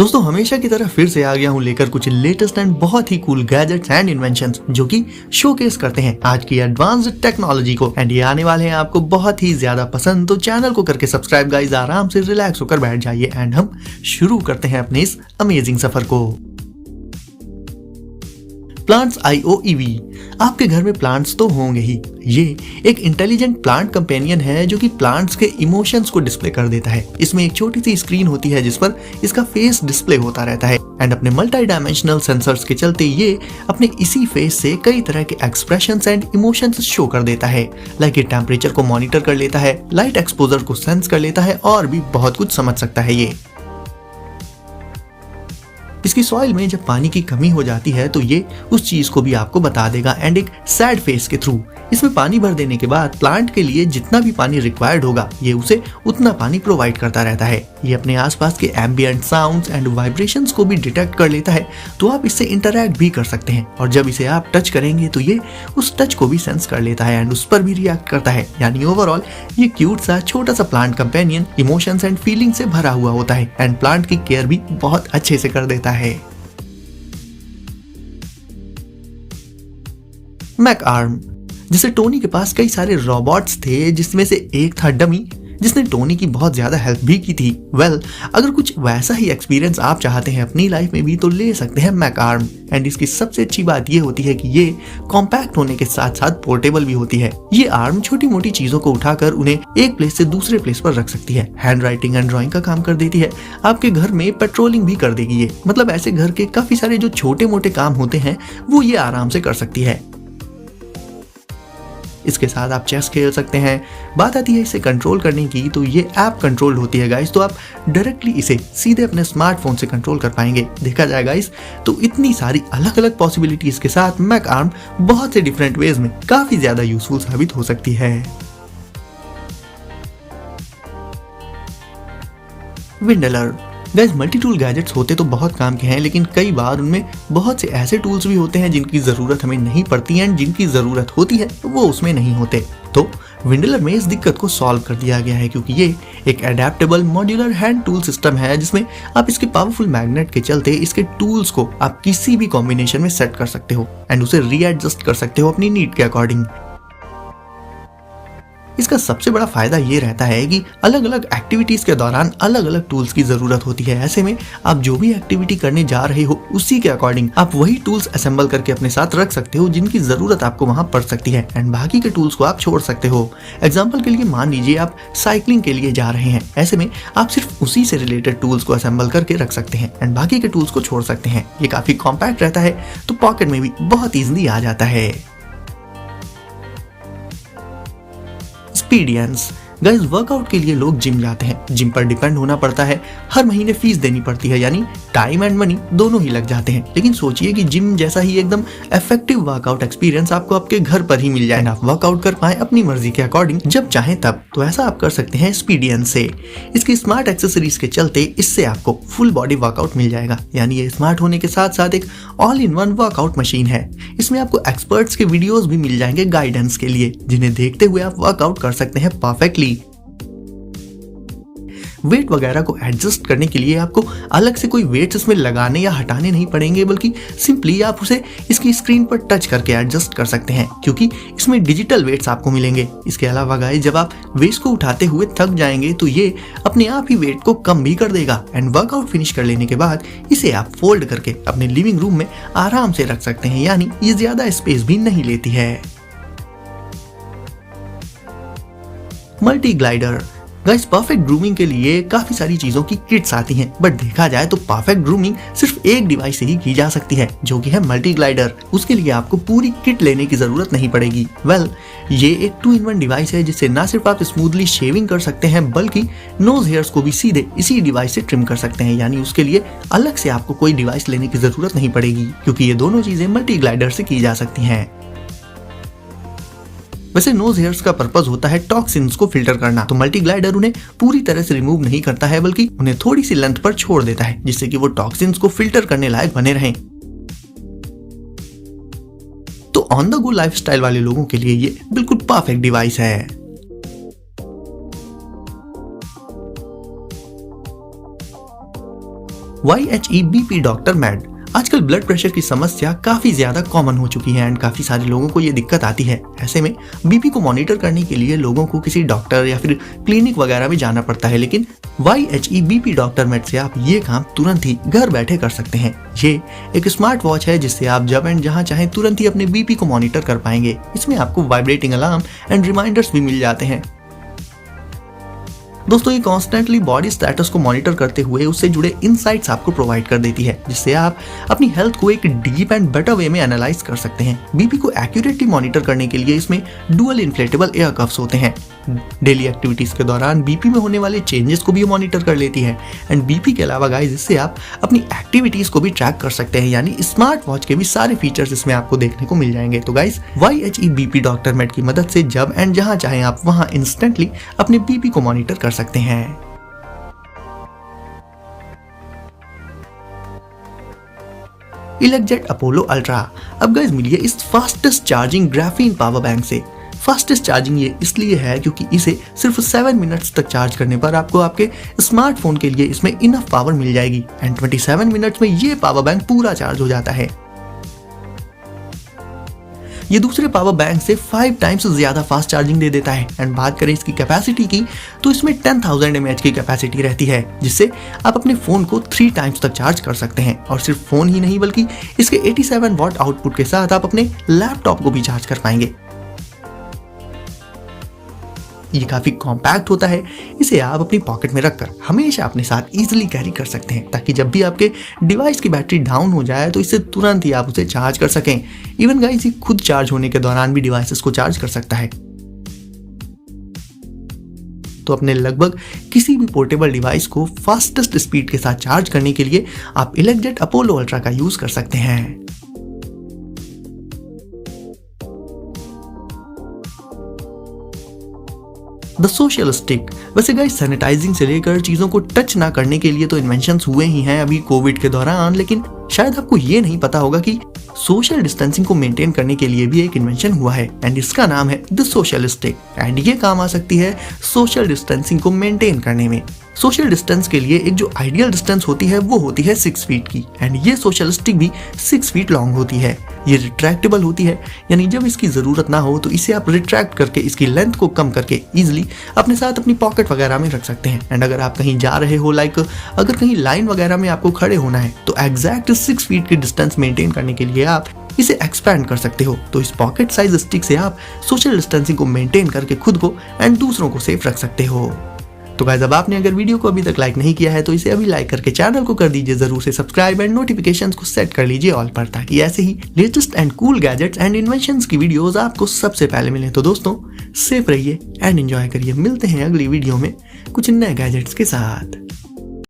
दोस्तों हमेशा की तरह फिर से आ गया हूँ लेकर कुछ लेटेस्ट एंड बहुत ही कूल गैजेट्स एंड इन्वेंशंस जो कि शोकेस करते हैं आज की एडवांस्ड टेक्नोलॉजी को। एंड ये आने वाले हैं आपको बहुत ही ज्यादा पसंद, तो चैनल को करके सब्सक्राइब गाइस, आराम से रिलैक्स होकर बैठ जाइए एंड हम शुरू करते हैं अपने इस अमेजिंग सफर को। Plants IOEV। आपके घर में प्लांट्स तो होंगे ही। ये एक इंटेलिजेंट प्लांट कंपेनियन है जो कि प्लांट्स के इमोशंस को डिस्प्ले कर देता है। इसमें एक छोटी सी स्क्रीन होती है जिस पर इसका फेस डिस्प्ले होता रहता है एंड अपने मल्टी डायमेंशनल सेंसर्स के चलते ये अपने इसी फेस से कई तरह के एक्सप्रेशंस एंड इमोशंस शो कर देता है। लाइक ये टेम्परेचर को मॉनिटर कर लेता है, लाइट एक्सपोजर को सेंस कर लेता है और भी बहुत कुछ समझ सकता है ये। इसकी सॉइल में जब पानी की कमी हो जाती है तो ये उस चीज को भी आपको बता देगा एंड एक सैड फेस के थ्रू इसमें पानी भर देने के बाद प्लांट के लिए जितना भी पानी रिक्वायर्ड होगा ये उसे उतना पानी प्रोवाइड करता रहता है। ये अपने आसपास के एम्बिएंट साउंड्स एंड वाइब्रेशंस को भी डिटेक्ट कर लेता है, तो आप इससे इंटरैक्ट भी कर सकते हैं और जब इसे आप टच करेंगे तो ये उस टच को भी सेंस कर लेता है एंड उस पर भी रिएक्ट करता है। यानी ओवरऑल ये क्यूट सा छोटा सा plant companion emotions and feeling से भरा हुआ होता है एंड प्लांट की केयर भी बहुत अच्छे से कर देता है। Mac arm. जैसे टोनी के पास कई सारे रोबोट्स थे जिसमें से एक था डमी जिसने टोनी की बहुत ज्यादा हेल्प भी की थी। अगर कुछ वैसा ही एक्सपीरियंस आप चाहते हैं अपनी लाइफ में भी तो ले सकते हैं मैक आर्म। एंड इसकी सबसे अच्छी बात ये होती है कि ये कॉम्पैक्ट होने के साथ साथ पोर्टेबल भी होती है। ये आर्म छोटी मोटी चीजों को उठाकर उन्हें एक प्लेस से दूसरे प्लेस पर रख सकती है, हैंड राइटिंग एंड ड्राइंग का काम कर देती है, आपके घर में पेट्रोलिंग भी कर देगी ये। मतलब ऐसे घर के काफी सारे जो छोटे मोटे काम होते हैं वो ये आराम से कर सकती है। इसके साथ आप चेस खेल सकते हैं। बात आती है इसे कंट्रोल करने की, तो ये ऐप कंट्रोल्ड होती है गाइस, तो आप डायरेक्टली इसे सीधे अपने स्मार्टफोन से कंट्रोल कर पाएंगे। देखा जाए गाइस तो इतनी सारी अलग अलग पॉसिबिलिटीज के साथ मैक आर्म बहुत से डिफरेंट वेज में काफी ज्यादा यूजफुल साबित हो सकती है। विंडलर। गाइस मल्टी टूल गैजेट्स होते तो बहुत काम के हैं, लेकिन कई बार उनमें बहुत से ऐसे टूल्स भी होते हैं जिनकी जरूरत हमें नहीं पड़ती है एंड जिनकी जरूरत होती है वो उसमें नहीं होते। तो विंडलर में इस दिक्कत को सॉल्व कर दिया गया है क्योंकि ये एक adaptable modular hand tool system है जिसमें आप इसके पावरफुल मैग्नेट के चलते इसके टूल्स को आप किसी भी कॉम्बिनेशन में सेट कर सकते हो एंड उसे रीएडजस्ट कर सकते हो अपनी नीड के अकॉर्डिंग। इसका सबसे बड़ा फायदा ये रहता है कि अलग अलग एक्टिविटीज के दौरान अलग अलग टूल्स की जरूरत होती है। ऐसे में आप जो भी एक्टिविटी करने जा रहे हो उसी के अकॉर्डिंग आप वही टूल्स असेंबल करके अपने साथ रख सकते हो जिनकी जरूरत आपको वहां पड़ सकती है एंड बाकी के टूल्स को आप छोड़ सकते हो। एग्जाम्पल के लिए मान लीजिए आप साइकिलिंग के लिए जा रहे हैं, ऐसे में आप सिर्फ उसी से रिलेटेड टूल्स को असेंबल करके रख सकते हैं एंड बाकी के टूल्स को छोड़ सकते हैं। ये काफी कॉम्पैक्ट रहता है तो पॉकेट में भी बहुत इजीली आ जाता है। एक्सपीरियंस। गाइस वर्कआउट के लिए लोग जिम जाते हैं, जिम पर डिपेंड होना पड़ता है, हर महीने फीस देनी पड़ती है, यानी टाइम एंड मनी दोनों ही लग जाते हैं। लेकिन सोचिए कि जिम जैसा ही एकदम इफेक्टिव वर्कआउट एक्सपीरियंस आपको आपके घर पर ही मिल जाए, आप वर्कआउट कर पाए अपनी मर्जी के अकॉर्डिंग जब चाहे तब। तो ऐसा आप कर सकते हैं एक्सपीरियंस से। इसकी स्मार्ट एक्सेसरीज के चलते इससे आपको फुल बॉडी वर्कआउट मिल जाएगा। यानी ये स्मार्ट होने के साथ साथ एक all in one workout machine है। इसमें आपको एक्सपर्ट्स के वीडियोस भी मिल जाएंगे गाइडेंस के लिए, जिन्हें देखते हुए आप वर्कआउट कर सकते हैं परफेक्टली। वेट वगैरह को एडजस्ट करने के लिए आपको अलग से कोई वेट्स इसमें लगाने या हटाने नहीं पड़ेंगे, बल्कि सिंपली आप उसे इसकी स्क्रीन पर टच करके एडजस्ट कर सकते हैं क्योंकि इसमें डिजिटल वेट्स आपको मिलेंगे। इसके अलावा गाइस जब आप वेट्स को उठाते हुए थक जाएंगे तो ये अपने आप ही वेट को कम भी कर देगा एंड वर्कआउट फिनिश कर लेने के बाद इसे आप फोल्ड करके अपने लिविंग रूम में आराम से रख सकते हैं, यानी ये ज्यादा स्पेस भी नहीं लेती है। Multi glider. Guys perfect grooming के लिए काफी सारी चीजों की किट्स आती हैं, बट देखा जाए तो परफेक्ट ग्रूमिंग सिर्फ एक डिवाइस से ही की जा सकती है जो कि है मल्टी ग्लाइडर। उसके लिए आपको पूरी किट लेने की जरूरत नहीं पड़ेगी। ये एक 2-in-1 डिवाइस है जिससे ना सिर्फ आप स्मूथली शेविंग कर सकते हैं बल्कि नोज हेयर्स को भी सीधे इसी डिवाइस से ट्रिम कर सकते हैं। यानी उसके लिए अलग से आपको कोई डिवाइस लेने की जरूरत नहीं पड़ेगी क्योंकि ये दोनों चीजें मल्टी ग्लाइडर से की जा सकती हैं। वैसे नोज हेयर्स का पर्पस होता है टॉक्सिन्स को फिल्टर करना, तो मल्टी ग्लाइडर उन्हें पूरी तरह से रिमूव नहीं करता है बल्कि उन्हें थोड़ी सी लेंथ पर छोड़ देता है जिससे कि वो टॉक्सिन्स को फिल्टर करने लायक बने रहें। तो ऑन द गो लाइफस्टाइल वाले लोगों के लिए ये बिल्कुल परफेक्ट डिवाइस है। YHE BP doctor mad. आजकल ब्लड प्रेशर की समस्या काफी ज्यादा कॉमन हो चुकी है एंड काफी सारे लोगों को ये दिक्कत आती है। ऐसे में बीपी को मॉनिटर करने के लिए लोगों को किसी डॉक्टर या फिर क्लिनिक वगैरह में जाना पड़ता है, लेकिन YHE BP डॉक्टर मैड से आप ये काम तुरंत ही घर बैठे कर सकते हैं। ये एक स्मार्ट वॉच है जिससे आप जब एंड जहां चाहें तुरंत ही अपने बीपी को मॉनिटर कर पाएंगे। इसमें आपको वाइब्रेटिंग अलार्म एंड रिमाइंडर्स भी मिल जाते हैं। दोस्तों, ये कॉन्स्टेंटली बॉडी स्टेटस को मॉनिटर करते हुए उससे जुड़े इनसाइट्स आपको प्रोवाइड कर देती है, जिससे आप अपनी हेल्थ को एक डीप एंड बेटर वे में एनालाइज कर सकते हैं। बीपी को एक्यूरेटली मॉनिटर करने के लिए इसमें डुअल इन्फ्लेटेबल एयर कफ्स होते हैं। डेली एक्टिविटीज के दौरान बीपी में होने वाले चेंजेस को भी मॉनिटर कर लेती है एंड बीपी के अलावा गाइस इससे आप अपनी एक्टिविटीज को भी ट्रैक कर सकते हैं, यानी स्मार्ट वॉच के भी सारे फीचर्स इसमें आपको देखने को मिल जाएंगे। तो guys YHE BP doctor mad की मदद से जब एंड जहां चाहें आप वहां इंस्टेंटली अपने बीपी को मॉनिटर कर सकते हैं। इलेक्जेट अपोलो अल्ट्रा। अब गाइस मिलिए इस fastest charging graphene power bank से। फास्टेस्ट चार्जिंग ये इसलिए है क्योंकि इसे सिर्फ 7 मिनट्स तक चार्ज करने पर आपको आपके स्मार्टफोन के लिए इसमें इनफ पावर मिल जाएगी एंड 27 मिनट्स में ये पावर बैंक पूरा चार्ज हो जाता है। ये दूसरे पावर बैंक से 5 टाइम्स ज्यादा फास्ट चार्जिंग दे देता है एंड बात करें इसकी कैपेसिटी की तो इसमें 10,000 mAh की कैपेसिटी रहती है, जिससे आप अपने फोन को 3 टाइम्स तक चार्ज कर सकते हैं। और सिर्फ फोन ही नहीं बल्कि इसके 87 वॉट आउटपुट के साथ आप अपने लैपटॉप को भी चार्ज कर पाएंगे। ये काफी कॉम्पैक्ट होता है, इसे आप अपनी पॉकेट में रखकर हमेशा अपने साथ इजीली कैरी कर सकते हैं, ताकि जब भी आपके डिवाइस की बैटरी डाउन हो जाए तो इससे तुरंत ही आप उसे चार्ज कर सकें। इवन गाइस ये खुद चार्ज होने के दौरान भी डिवाइसेस को चार्ज कर सकता है। तो अपने लगभग किसी भी पोर्टेबल डिवाइस को फास्टेस्ट स्पीड के साथ चार्ज करने के लिए आप इलेक्जेट अपोलो अल्ट्रा का यूज कर सकते हैं। The social stick. वैसे गाइस सैनिटाइजिंग से लेकर चीजों को टच ना करने के लिए तो इन्वेंशंस हुए ही हैं अभी कोविड के दौरान, लेकिन शायद आपको ये नहीं पता होगा कि सोशल डिस्टेंसिंग को मेंटेन करने के लिए भी एक इन्वेंशन हुआ है एंड इसका नाम है द सोशल स्टिक एंड ये काम आ सकती है सोशल डिस्टेंसिंग को मेंटेन करने में। सोशल डिस्टेंस के लिए एक जो आइडियल डिस्टेंस होती है वो होती है 6 फीट की एंड ये सोशल स्टिक भी 6 फीट लॉन्ग होती है। ये रिट्रैक्टेबल होती है, यानी जब इसकी जरूरत ना हो तो इसे आप रिट्रैक्ट करके इसकी लेंथ को कम करके इजिली अपने साथ अपनी पॉकेट वगैरह में रख सकते हैं। एंड अगर आप कहीं जा रहे हो अगर कहीं लाइन वगैरह में आपको खड़े होना है तो एग्जैक्ट 6 फीट की डिस्टेंस मेंटेन करने के लिए आप इसे एक्सपैंड कर सकते हो। तो इस पॉकेट साइज स्टिक से आप सोशल डिस्टेंसिंग को मेंटेन करके खुद को एंड दूसरों को सेफ रख सकते हो। तो गाइस अब आपने अगर वीडियो को अभी तक लाइक नहीं किया है तो इसे अभी लाइक करके चैनल को कर दीजिए जरूर से सब्सक्राइब एंड नोटिफिकेशंस को सेट कर लीजिए ऑल पर, ताकि ऐसे ही latest and cool gadgets and inventions की वीडियोस आपको सबसे पहले मिले। तो दोस्तों सेफ रहिए एंड एंजॉय करिए। मिलते हैं अगली वीडियो में कुछ नए गैजेट्स के साथ।